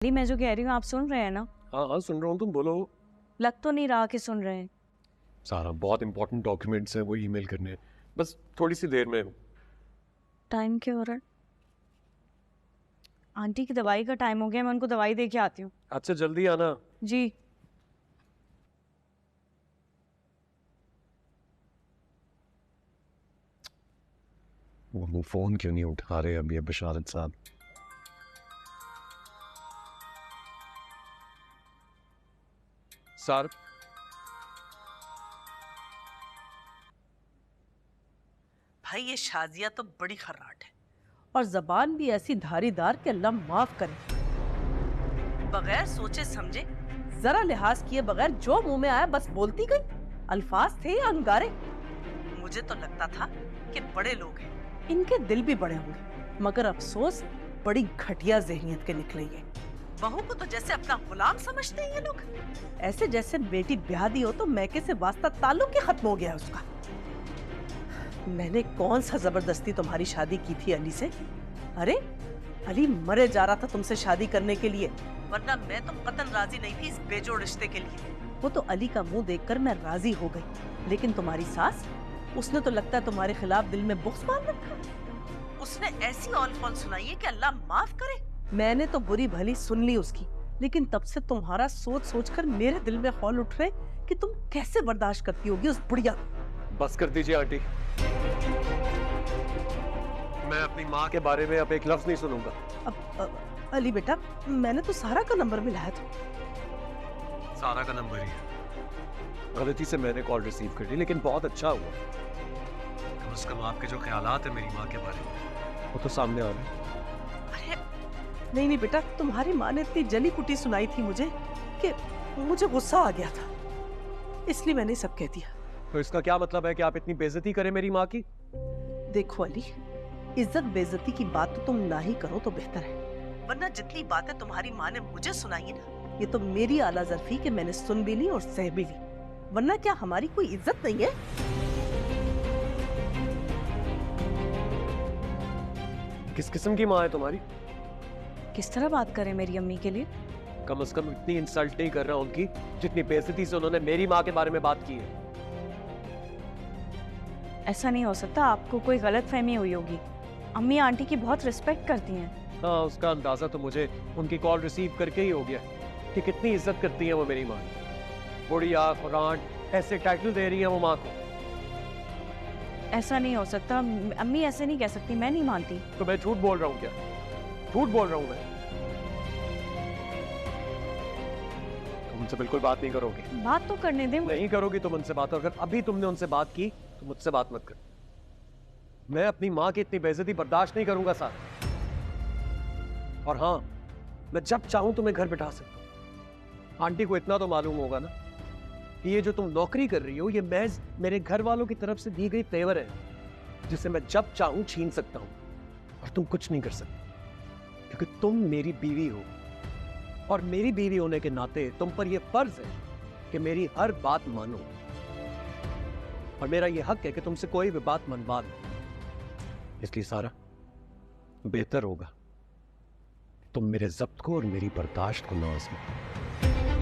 अली, मैं जो कह रही हूँ आप सुन रहे हैं ना? हाँ हाँ सुन रहा हूँ, तुम बोलो। लग तो नहीं रहा कि सुन रहे हैं। सारा बहुत इंपॉर्टेंट डॉक्यूमेंट्स हैं, वो ईमेल करने हैं, बस थोड़ी सी देर में। टाइम क्या हो रहा है? आंटी की दवाई का टाइम हो गया, मैं उनको दवाई दे के आती हूँ। अच्छा जल्दी आना। जी। वो फोन क्यों नहीं उठा रहे अभी बशारत साहब? सर भाई ये शाजिया तो बड़ी खर्राट है और जबान भी ऐसी धारीदार कि अल्लाह माफ करे। बगैर सोचे समझे, जरा लिहाज किए बगैर जो मुंह में आया बस बोलती गई। अल्फाज थे या अंगारे। मुझे तो लगता था कि बड़े लोग हैं, इनके दिल भी बड़े होंगे, मगर अफसोस बड़ी घटिया ज़हनियत के निकले ये। बहू को तो जैसे अपना गुलाम समझते हैं ये लोग, ऐसे जैसे बेटी ब्याह दी हो तो मैके से वास्ता ताल्लुक ही खत्म हो गया है उसका। मैंने कौन सा जबरदस्ती तुम्हारी शादी की थी अली से? अरे अली मरे जा रहा था तुमसे शादी करने के लिए, वरना मैं तो कतन राजी नहीं थी इस बेजोड़ रिश्ते के लिए। वो तो अली का मुंह देखकर मैं राजी हो गई, लेकिन तुम्हारी सास, उसने तो लगता है तुम्हारे खिलाफ दिल में बुग़्ज़ बांध रखा। उसने ऐसी औल फौल सुनाई है कि अल्लाह माफ करे। मैंने तो बुरी भली सुन ली उसकी, लेकिन तब से तुम्हारा सोच सोच कर मेरे दिल में खौल उठ रहे कि तुम कैसे बर्दाश्त करती होगी उस बुढ़िया। बस कर दीजिए आंटी, मैं अपनी माँ के बारे में अब एक लफ्ज नहीं सुनूंगा। अली बेटा, मैंने तो सारा का नंबर मिलाया था। सारा का नंबर ही है, गलती से मैंने कॉल रिसीव कर ली, लेकिन बहुत अच्छा हुआ। कम से कम आपके जो ख्यालात है मेरी माँ के बारे में वो तो सामने आ रहे हैं। नहीं नहीं बेटा, तुम्हारी माँ ने इतनी जली कुटी सुनाई थी मुझे कि मुझे गुस्सा आ गया था, इसलिए मैंने सब कह दिया। तो इसका क्या मतलब है कि आप इतनी बेइज्जती करें मेरी माँ की? देखो अली, इज्जत बेइज्जती की बात तो तुम ना ही करो तो बेहतर है, वरना जितनी बातें तुम्हारी माँ ने मुझे सुनाई है ना, ये तो मेरी आला ज़र्फी कि मैंने सुन भी ली और सह भी ली, वरना क्या हमारी कोई इज्जत नहीं है? किस किस्म की माँ है तुम्हारी? किस तरह बात करें मेरी अम्मी के लिए? कम से कम इतनी इंसल्ट नहीं कर रहा उनकी जितनी बेइज्जती से उन्होंने मेरी माँ के बारे में बात की है। ऐसा नहीं हो सकता, आपको कोई गलत फहमी हुई होगी। अम्मी आंटी की बहुत रिस्पेक्ट करती हैं। हाँ, उसका अंदाजा तो मुझे उनकी कॉल रिसीव करके ही हो गया कि कितनी इज्जत करती हैं वो मेरी माँ। बुढ़िया, फरांट, ऐसे टाइटल दे रही हैं वो माँ को। ऐसा नहीं हो सकता, अम्मी ऐसे नहीं कह सकती, मैं नहीं मानती। तो मैं झूठ बोल रहा हूँ क्या? झूठ बोल रहा हूँ मैं? तुम उनसे बिल्कुल बात नहीं करोगी? बात तो करने दे। नहीं करोगी तुम उनसे बात, और अगर अभी तुमने उनसे बात की तो मुझसे बात मत कर। मैं अपनी माँ की इतनी बेइज्जती बर्दाश्त नहीं करूंगा साहब। और हाँ, मैं जब चाहूं तुम्हें घर बिठा सकता हूं। आंटी को इतना तो मालूम होगा ना कि ये जो तुम नौकरी कर रही हो ये महज मेरे घर वालों की तरफ से दी गई फेवर है, जिसे मैं जब चाहूं छीन सकता हूं, और तुम कुछ नहीं कर सकते, क्योंकि तुम मेरी बीवी हो, और मेरी बीवी होने के नाते तुम पर यह फर्ज है कि मेरी हर बात मानो, और मेरा यह हक है कि तुमसे कोई भी बात मनवा लूं। इसलिए सारा, बेहतर होगा तुम मेरे ज़ब्त को और मेरी बर्दाश्त को ना आज़माओ।